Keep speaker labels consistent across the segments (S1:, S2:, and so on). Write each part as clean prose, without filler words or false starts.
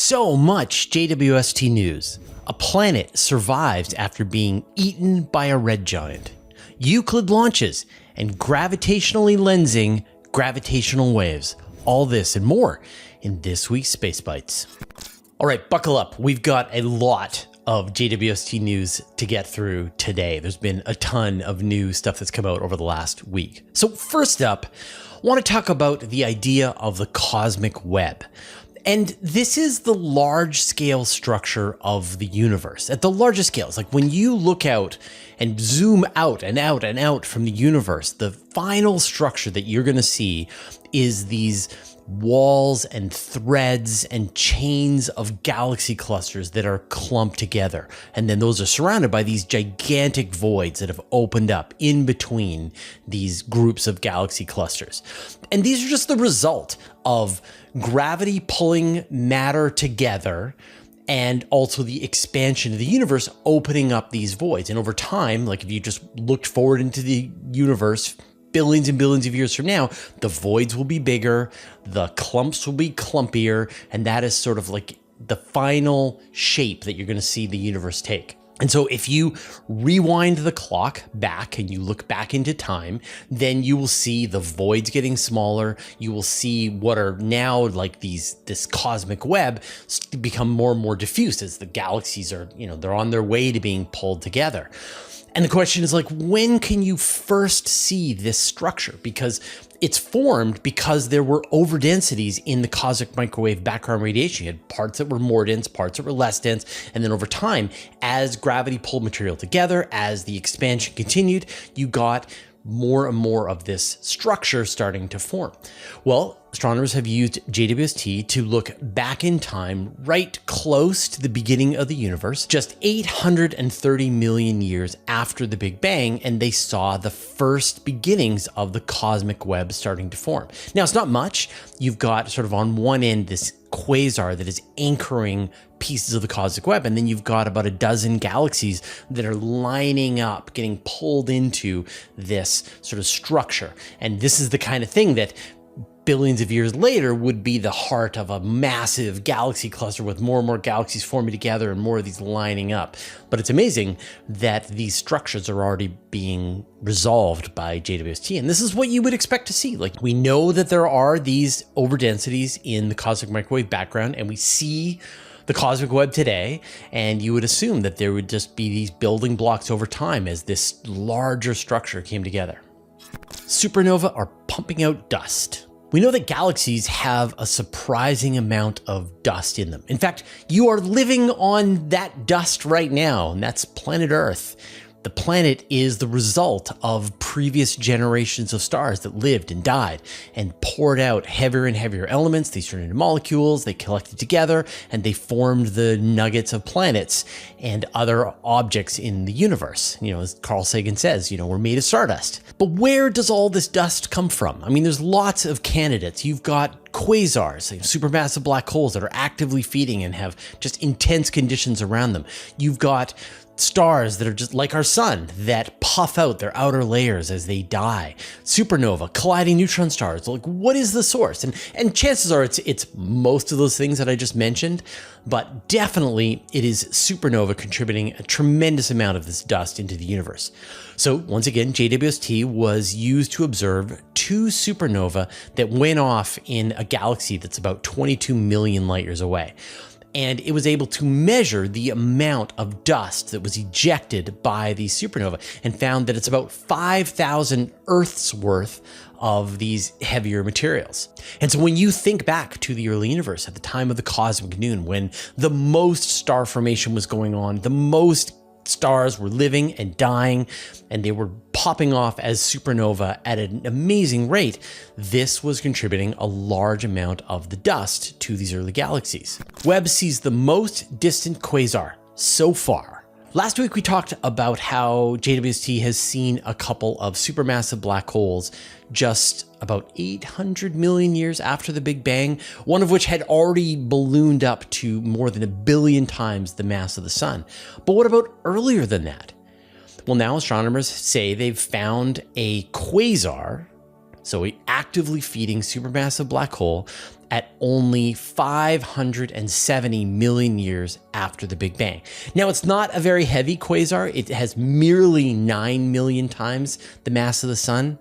S1: So much JWST news. A planet survives after being eaten by a red giant. Euclid launches and gravitationally lensing gravitational waves. All this and more in this week's Space Bites. All right, buckle up. We've got a lot of JWST news to get through today. There's been a ton of new stuff that's come out over the last week. So first up, I want to talk about the idea of the cosmic web. And this is the large scale structure of the universe. At the largest scales, like when you look out and zoom out and out and out from the universe, the final structure that you're going to see is these walls and threads and chains of galaxy clusters that are clumped together. And then those are surrounded by these gigantic voids that have opened up in between these groups of galaxy clusters. And these are just the result of gravity pulling matter together and also the expansion of the universe opening up these voids. And over time, like if you just looked forward into the universe billions and billions of years from now, the voids will be bigger, the clumps will be clumpier, and that is sort of like the final shape that you're going to see the universe take. And so if you rewind the clock back and you look back into time, then you will see the voids getting smaller. You will see what are now like this cosmic web become more and more diffuse as the galaxies are, they're on their way to being pulled together. And the question is like, when can you first see this structure? Because it's formed because there were overdensities in the cosmic microwave background radiation. You had parts that were more dense, parts that were less dense. And then over time, as gravity pulled material together, as the expansion continued, you got more and more of this structure starting to form. Well, astronomers have used JWST to look back in time right close to the beginning of the universe, just 830 million years after the Big Bang, and they saw the first beginnings of the cosmic web starting to form. Now, it's not much. You've got sort of on one end this quasar that is anchoring pieces of the cosmic web, and then you've got about a dozen galaxies that are lining up, getting pulled into this sort of structure. And this is the kind of thing that billions of years later would be the heart of a massive galaxy cluster with more and more galaxies forming together and more of these lining up. But it's amazing that these structures are already being resolved by JWST. And this is what you would expect to see. Like, we know that there are these overdensities in the cosmic microwave background, and we see the cosmic web today, and you would assume that there would just be these building blocks over time as this larger structure came together. Supernovae are pumping out dust. We know that galaxies have a surprising amount of dust in them. In fact, you are living on that dust right now, and that's planet Earth. The planet is the result of previous generations of stars that lived and died and poured out heavier and heavier elements. These turned into molecules, they collected together, and they formed the nuggets of planets and other objects in the universe. As Carl Sagan says, we're made of stardust. But where does all this dust come from? I mean, there's lots of candidates. You've got quasars, supermassive black holes that are actively feeding and have just intense conditions around them. You've got stars that are just like our sun that puff out their outer layers as they die. Supernova, colliding neutron stars. Like, what is the source? And chances are it's most of those things that I just mentioned, but definitely it is supernova contributing a tremendous amount of this dust into the universe. So once again, JWST was used to observe two supernova that went off in a galaxy that's about 22 million light years away. And it was able to measure the amount of dust that was ejected by these supernova and found that it's about 5,000 Earths worth of these heavier materials. And so when you think back to the early universe at the time of the cosmic noon, when the most star formation was going on, the most stars were living and dying, and they were popping off as supernova at an amazing rate, this was contributing a large amount of the dust to these early galaxies. Webb sees the most distant quasar so far. Last week we talked about how JWST has seen a couple of supermassive black holes just about 800 million years after the Big Bang, one of which had already ballooned up to more than 1 billion times the mass of the sun. But what about earlier than that? Well, now astronomers say they've found a quasar, so an actively feeding supermassive black hole, at only 570 million years after the Big Bang. Now, it's not a very heavy quasar. It has merely 9 million times the mass of the sun.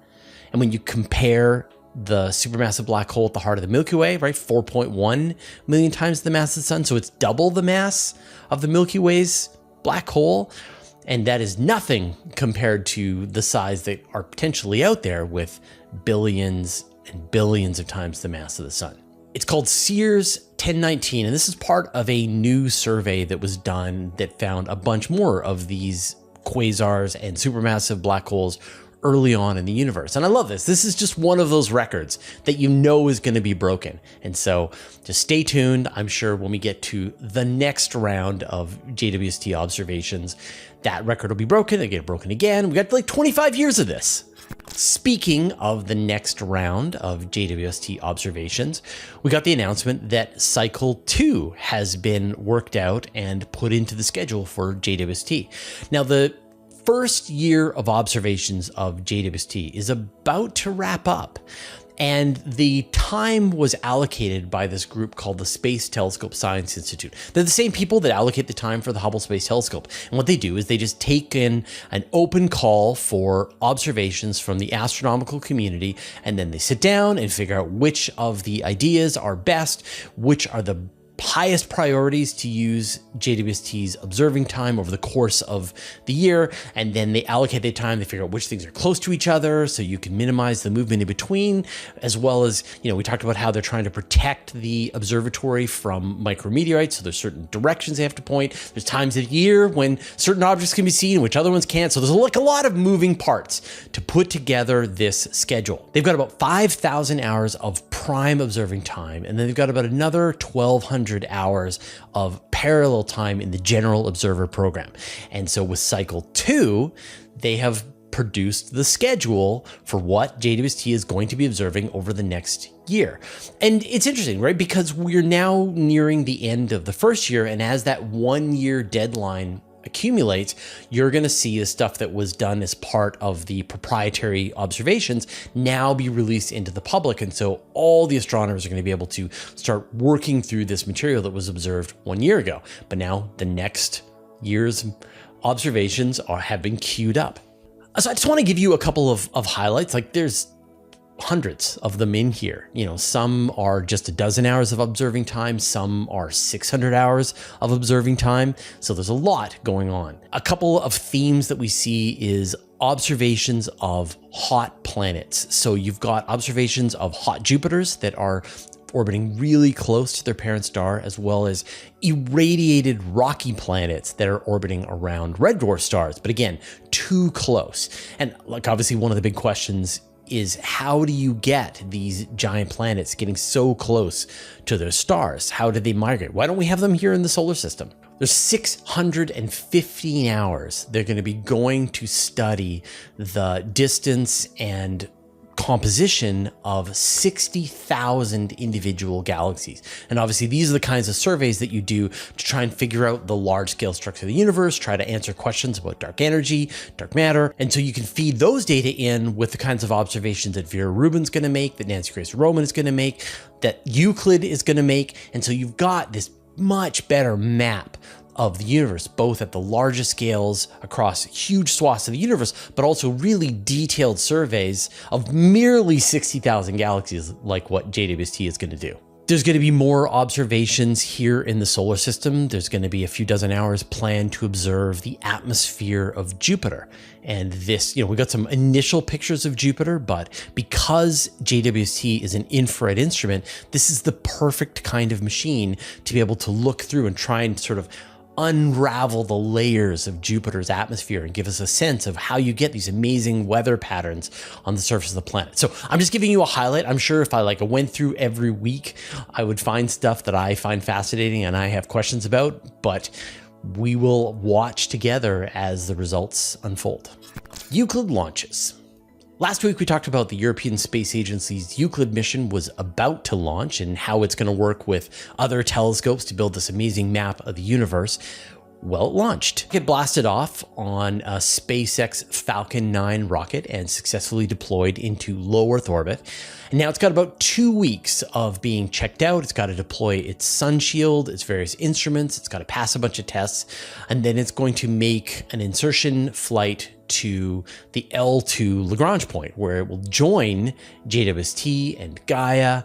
S1: And when you compare the supermassive black hole at the heart of the Milky Way, right, 4.1 million times the mass of the sun. So it's double the mass of the Milky Way's black hole. And that is nothing compared to the size that are potentially out there with billions and billions of times the mass of the sun. It's called Sears 1019, and this is part of a new survey that was done that found a bunch more of these quasars and supermassive black holes early on in the universe. And I love this. This is just one of those records that you know is going to be broken. And so just stay tuned. I'm sure when we get to the next round of JWST observations, that record will be broken. It'll get broken again. We got like 25 years of this. Speaking of the next round of JWST observations, we got the announcement that cycle 2 has been worked out and put into the schedule for JWST. Now, the first year of observations of JWST is about to wrap up, and the time was allocated by this group called the Space Telescope Science Institute. They're the same people that allocate the time for the Hubble Space Telescope. And what they do is they just take in an open call for observations from the astronomical community, and then they sit down and figure out which of the ideas are best, which are the highest priorities to use JWST's observing time over the course of the year, and then they allocate their time. They figure out which things are close to each other so you can minimize the movement in between, as well as, you know, we talked about how they're trying to protect the observatory from micrometeorites, so there's certain directions they have to point. There's times of year when certain objects can be seen and which other ones can't, so there's like a lot of moving parts to put together this schedule. They've got about 5,000 hours of prime observing time, and then they've got about another 1,200 hours of parallel time in the general observer program. And so with cycle 2, they have produced the schedule for what JWST is going to be observing over the next year. And it's interesting, right? Because we're now nearing the end of the first year, and as that 1 year deadline accumulates, you're going to see the stuff that was done as part of the proprietary observations now be released into the public. And so all the astronomers are going to be able to start working through this material that was observed 1 year ago. But now the next year's observations have been queued up. So I just want to give you a couple of highlights. Like, there's hundreds of them in here. You know, some are just a dozen hours of observing time. Some are 600 hours of observing time. So there's a lot going on. A couple of themes that we see is observations of hot planets. So you've got observations of hot Jupiters that are orbiting really close to their parent star, as well as irradiated rocky planets that are orbiting around red dwarf stars, but again, too close. And like, obviously one of the big questions is, how do you get these giant planets getting so close to their stars? How did they migrate? Why don't we have them here in the solar system? There's 615 hours they're going to be going to study the distance and composition of 60,000 individual galaxies. And obviously these are the kinds of surveys that you do to try and figure out the large scale structure of the universe, try to answer questions about dark energy, dark matter. And so you can feed those data in with the kinds of observations that Vera Rubin's going to make, that Nancy Grace Roman is going to make, that Euclid is going to make. And so you've got this much better map of the universe, both at the largest scales across huge swaths of the universe, but also really detailed surveys of merely 60,000 galaxies, like what JWST is going to do. There's going to be more observations here in the solar system. There's going to be a few dozen hours planned to observe the atmosphere of Jupiter. And this, you know, we got some initial pictures of Jupiter, but because JWST is an infrared instrument, this is the perfect kind of machine to be able to look through and try and sort of unravel the layers of Jupiter's atmosphere and give us a sense of how you get these amazing weather patterns on the surface of the planet. So I'm just giving you a highlight. I'm sure if I went through every week, I would find stuff that I find fascinating and I have questions about, but we will watch together as the results unfold. Euclid launches. Last week, we talked about the European Space Agency's Euclid mission was about to launch and how it's going to work with other telescopes to build this amazing map of the universe. Well, it launched. It blasted off on a SpaceX Falcon 9 rocket and successfully deployed into low Earth orbit. And now it's got about 2 weeks of being checked out. It's got to deploy its sun shield, its various instruments. It's got to pass a bunch of tests, and then it's going to make an insertion flight to the L2 Lagrange point, where it will join JWST and Gaia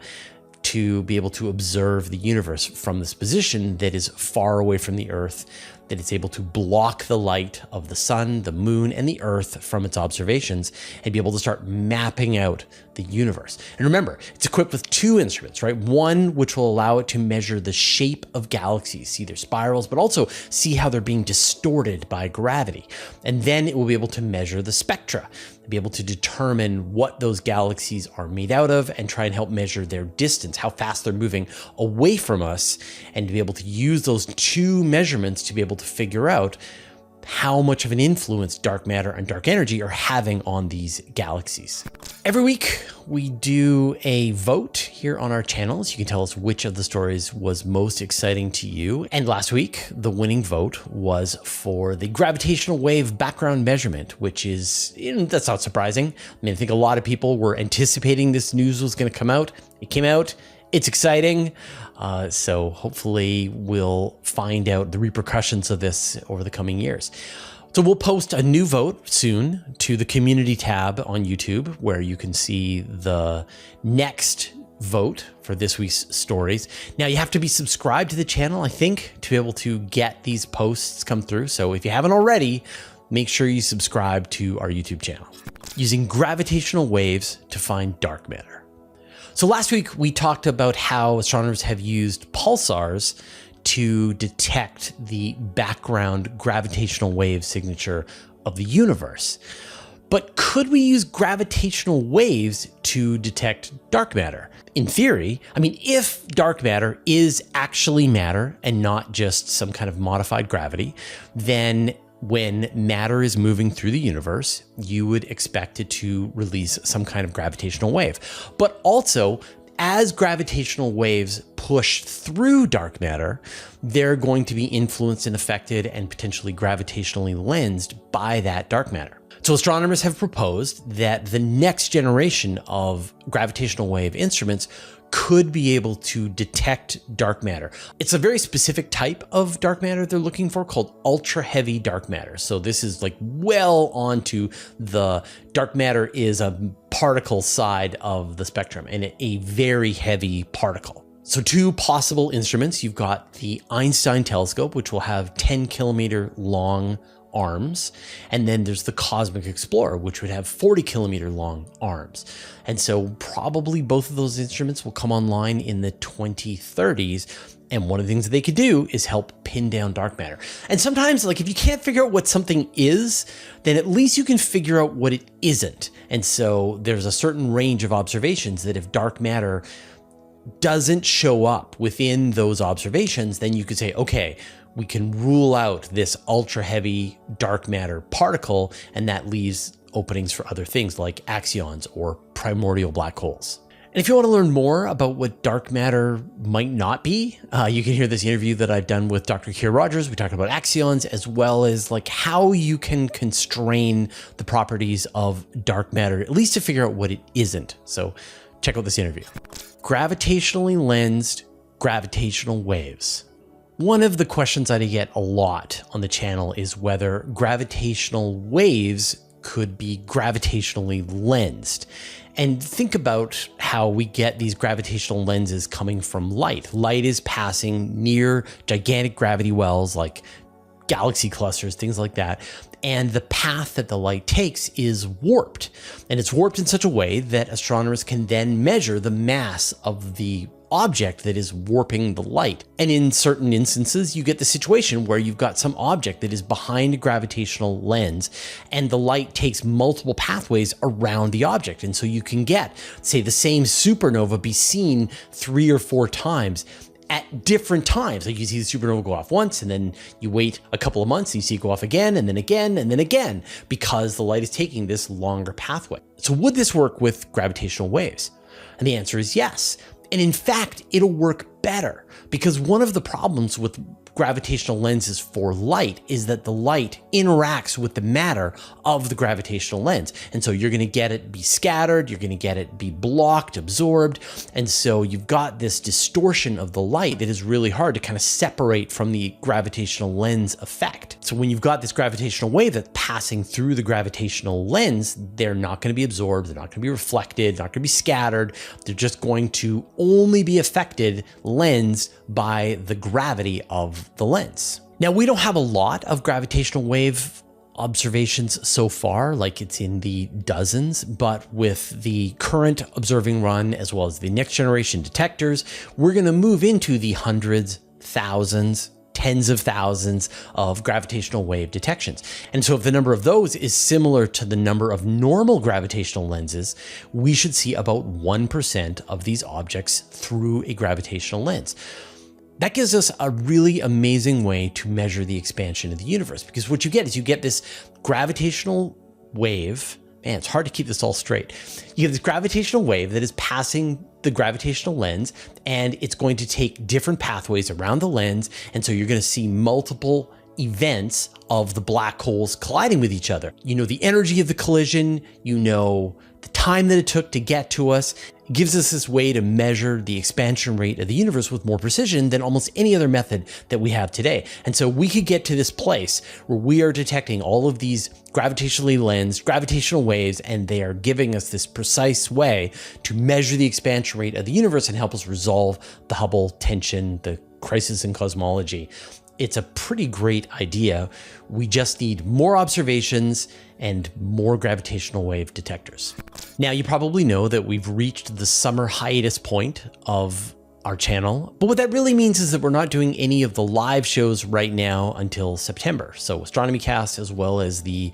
S1: to be able to observe the universe from this position that is far away from the Earth, that it's able to block the light of the sun, the moon, and the Earth from its observations, and be able to start mapping out the universe. And remember, it's equipped with 2 instruments, right? One which will allow it to measure the shape of galaxies, see their spirals, but also see how they're being distorted by gravity. And then it will be able to measure the spectra, be able to determine what those galaxies are made out of and try and help measure their distance, how fast they're moving away from us, and to be able to use those 2 measurements to be able to figure out how much of an influence dark matter and dark energy are having on these galaxies. Every week, we do a vote here on our channels. You can tell us which of the stories was most exciting to you. And last week, the winning vote was for the gravitational wave background measurement, which is, that's not surprising. I mean, I think a lot of people were anticipating this news was going to come out. It came out. It's exciting. So hopefully we'll find out the repercussions of this over the coming years. So we'll post a new vote soon to the community tab on YouTube, where you can see the next vote for this week's stories. Now you have to be subscribed to the channel, I think, to be able to get these posts come through. So if you haven't already, make sure you subscribe to our YouTube channel. Using gravitational waves to find dark matter. So last week we talked about how astronomers have used pulsars to detect the background gravitational wave signature of the universe. But could we use gravitational waves to detect dark matter? In theory, I mean, if dark matter is actually matter and not just some kind of modified gravity, then when matter is moving through the universe, you would expect it to release some kind of gravitational wave. But also, as gravitational waves push through dark matter, they're going to be influenced and affected and potentially gravitationally lensed by that dark matter. So astronomers have proposed that the next generation of gravitational wave instruments could be able to detect dark matter. It's a very specific type of dark matter they're looking for, called ultra heavy dark matter. So this is like well onto the dark matter is a particle side of the spectrum, and a very heavy particle. So 2 possible instruments. You've got the Einstein telescope, which will have 10-kilometer long arms, and then there's the Cosmic Explorer, which would have 40-kilometer long arms. And so probably both of those instruments will come online in the 2030s. And one of the things that they could do is help pin down dark matter. And sometimes, like, if you can't figure out what something is, then at least you can figure out what it isn't. And so there's a certain range of observations that if dark matter doesn't show up within those observations, then you could say, okay, we can rule out this ultra heavy dark matter particle, and that leaves openings for other things like axions or primordial black holes. And if you want to learn more about what dark matter might not be, you can hear this interview that I've done with Dr. Keir Rogers. We talked about axions, as well as like how you can constrain the properties of dark matter, at least to figure out what it isn't. So check out this interview. Gravitationally lensed gravitational waves. One of the questions I get a lot on the channel is whether gravitational waves could be gravitationally lensed. And think about how we get these gravitational lenses coming from light. Light is passing near gigantic gravity wells like galaxy clusters, things like that. And the path that the light takes is warped. And it's warped in such a way that astronomers can then measure the mass of the object that is warping the light. And in certain instances, you get the situation where you've got some object that is behind a gravitational lens, and the light takes multiple pathways around the object. And so you can get, say, the same supernova be seen 3 or 4 times at different times. Like you see the supernova go off once, and then you wait a couple of months and you see it go off again, and then again, and then again, because the light is taking this longer pathway. So would this work with gravitational waves? And the answer is yes. And in fact, it'll work better, because one of the problems with gravitational lenses for light is that the light interacts with the matter of the gravitational lens. And so you're going to get it be scattered, you're going to get it be blocked, absorbed. And so you've got this distortion of the light that is really hard to kind of separate from the gravitational lens effect. So when you've got this gravitational wave that's passing through the gravitational lens, they're not going to be absorbed, they're not going to be reflected, not going to be scattered. They're just going to only be affected lens by the gravity of the lens. Now, we don't have a lot of gravitational wave observations so far, like it's in the dozens, but with the current observing run, as well as the next generation detectors, we're going to move into the hundreds, thousands, tens of thousands of gravitational wave detections. And so if the number of those is similar to the number of normal gravitational lenses, we should see about 1% of these objects through a gravitational lens. That gives us a really amazing way to measure the expansion of the universe, because what you get is you get this gravitational wave. Man, it's hard to keep this all straight. You have this gravitational wave that is passing the gravitational lens, and it's going to take different pathways around the lens. And so you're going to see multiple events of the black holes colliding with each other. You know the energy of the collision, you know the time that it took to get to us. It gives us this way to measure the expansion rate of the universe with more precision than almost any other method that we have today. And so we could get to this place where we are detecting all of these gravitationally lensed gravitational waves, and they are giving us this precise way to measure the expansion rate of the universe and help us resolve the Hubble tension, the crisis in cosmology. It's a pretty great idea. We just need more observations and more gravitational wave detectors. Now, you probably know that we've reached the summer hiatus point of our channel, but what that really means is that we're not doing any of the live shows right now until September. So Astronomy Cast, as well as the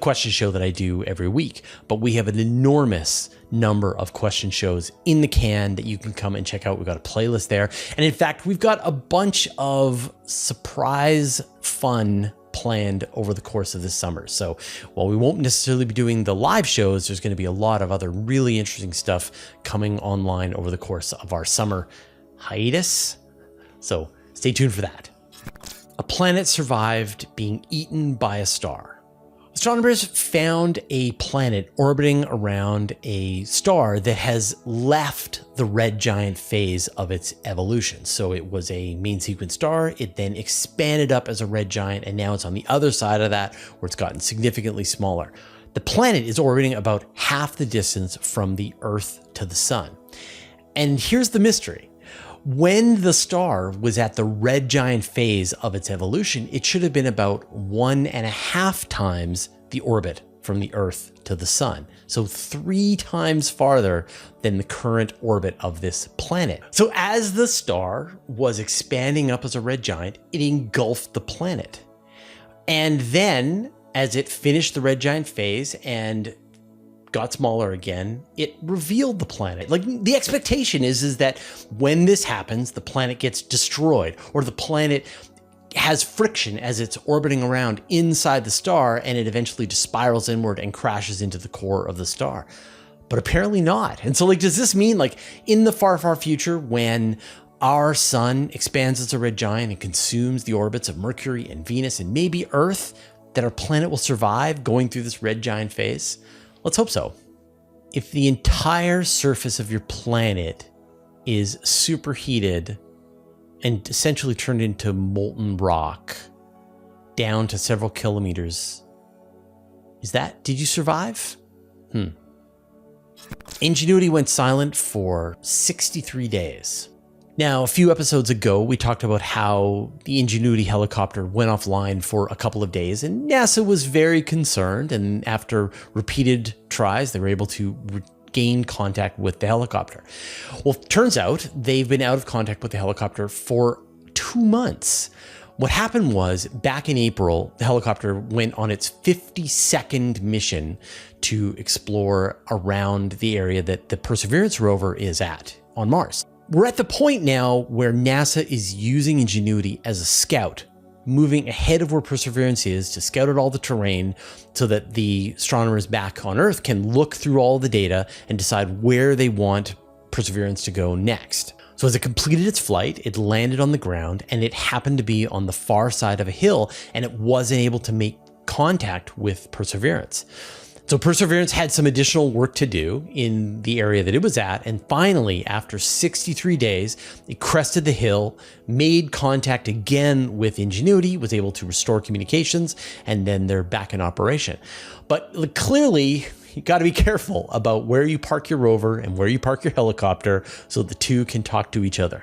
S1: question show that I do every week. But we have an enormous number of question shows in the can that you can come and check out. We've got a playlist there. And in fact, we've got a bunch of surprise fun planned over the course of this summer. So while we won't necessarily be doing the live shows, there's going to be a lot of other really interesting stuff coming online over the course of our summer hiatus. So stay tuned for that. A planet survived being eaten by a star. Astronomers found a planet orbiting around a star that has left the red giant phase of its evolution. So it was a main sequence star. It then expanded up as a red giant, and now it's on the other side of that where it's gotten significantly smaller. The planet is orbiting about half the distance from the Earth to the Sun. And here's the mystery. When the star was at the red giant phase of its evolution, it should have been about 1.5 times the orbit from the Earth to the Sun. So 3 times farther than the current orbit of this planet. So as the star was expanding up as a red giant, it engulfed the planet. And then as it finished the red giant phase and got smaller again, it revealed the planet. Like, the expectation is that when this happens, the planet gets destroyed, or the planet has friction as it's orbiting around inside the star, and it eventually just spirals inward and crashes into the core of the star. But apparently not. And so, like, does this mean, like, in the far, far future, when our sun expands as a red giant and consumes the orbits of Mercury and Venus and maybe Earth, that our planet will survive going through this red giant phase? Let's hope so. If the entire surface of your planet is superheated and essentially turned into molten rock down to several kilometers, did you survive? Ingenuity went silent for 63 days. Now, a few episodes ago, we talked about how the Ingenuity helicopter went offline for a couple of days, and NASA was very concerned, and after repeated tries, they were able to regain contact with the helicopter. Well, it turns out they've been out of contact with the helicopter for 2 months. What happened was, back in April, the helicopter went on its 52nd mission to explore around the area that the Perseverance rover is at on Mars. We're at the point now where NASA is using Ingenuity as a scout, moving ahead of where Perseverance is to scout out all the terrain so that the astronomers back on Earth can look through all the data and decide where they want Perseverance to go next. So as it completed its flight, it landed on the ground, and it happened to be on the far side of a hill, and it wasn't able to make contact with Perseverance. So Perseverance had some additional work to do in the area that it was at, and finally, after 63 days, it crested the hill, made contact again with Ingenuity, was able to restore communications, and then they're back in operation. But clearly, you got to be careful about where you park your rover and where you park your helicopter so the two can talk to each other.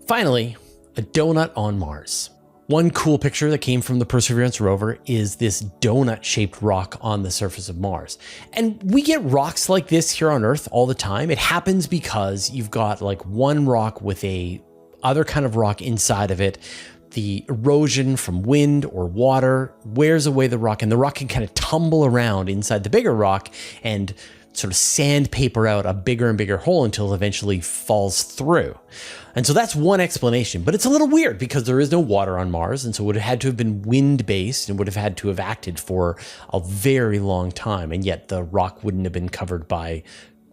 S1: Finally, a donut on Mars. One cool picture that came from the Perseverance rover is this donut-shaped rock on the surface of Mars. And we get rocks like this here on Earth all the time. It happens because you've got like one rock with a other kind of rock inside of it. The erosion from wind or water wears away the rock, and the rock can kind of tumble around inside the bigger rock and sort of sandpaper out a bigger and bigger hole until it eventually falls through. And so that's one explanation, but it's a little weird because there is no water on Mars, and so it would have had to have been wind-based and would have had to have acted for a very long time, and yet the rock wouldn't have been covered by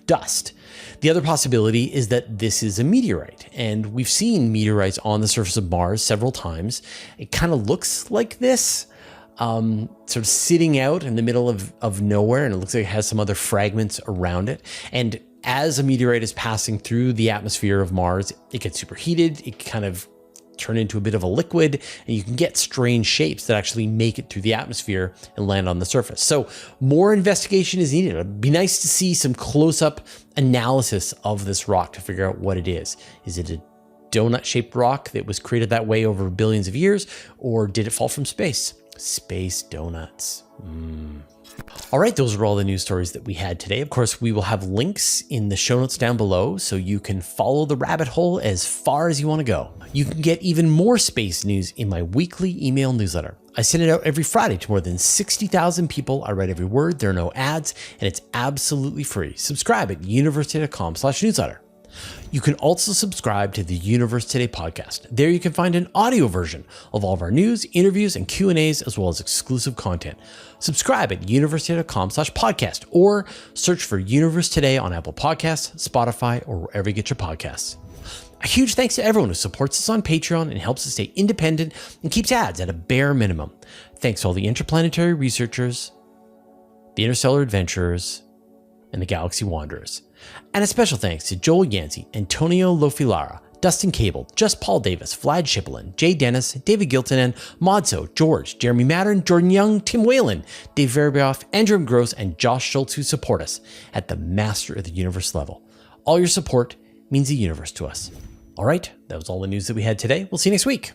S1: dust. The other possibility is that this is a meteorite, and we've seen meteorites on the surface of Mars several times. It kind of looks like this, sort of sitting out in the middle of nowhere, and it looks like it has some other fragments around it. And as a meteorite is passing through the atmosphere of Mars, it gets superheated, it kind of turn into a bit of a liquid, and you can get strange shapes that actually make it through the atmosphere and land on the surface. So more investigation is needed. It'd be nice to see some close-up analysis of this rock to figure out what it is. Is it a donut-shaped rock that was created that way over billions of years, or did it fall from space? Space donuts. All right, those are all the news stories that we had today. Of course, we will have links in the show notes down below so you can follow the rabbit hole as far as you want to go. You can get even more space news in my weekly email newsletter. I send it out every Friday to more than 60,000 people. I write every word, there are no ads, and it's absolutely free. Subscribe at universetoday.com/newsletter. You can also subscribe to the Universe Today podcast. There you can find an audio version of all of our news, interviews, and Q&As, as well as exclusive content. Subscribe at universetoday.com/podcast or search for Universe Today on Apple Podcasts, Spotify, or wherever you get your podcasts. A huge thanks to everyone who supports us on Patreon and helps us stay independent and keeps ads at a bare minimum. Thanks to all the interplanetary researchers, the interstellar adventurers, and the galaxy wanderers. And a special thanks to Joel Yancey, Antonio Lofilara, Dustin Cable, Just Paul Davis, Vlad Shipplin, Jay Dennis, David Giltonen, Modso, George, Jeremy Mattern, Jordan Young, Tim Whalen, Dave Verbeoff, Andrew Gross, and Josh Schultz, who support us at the Master of the Universe level. All your support means the universe to us. All right, that was all the news that we had today. We'll see you next week.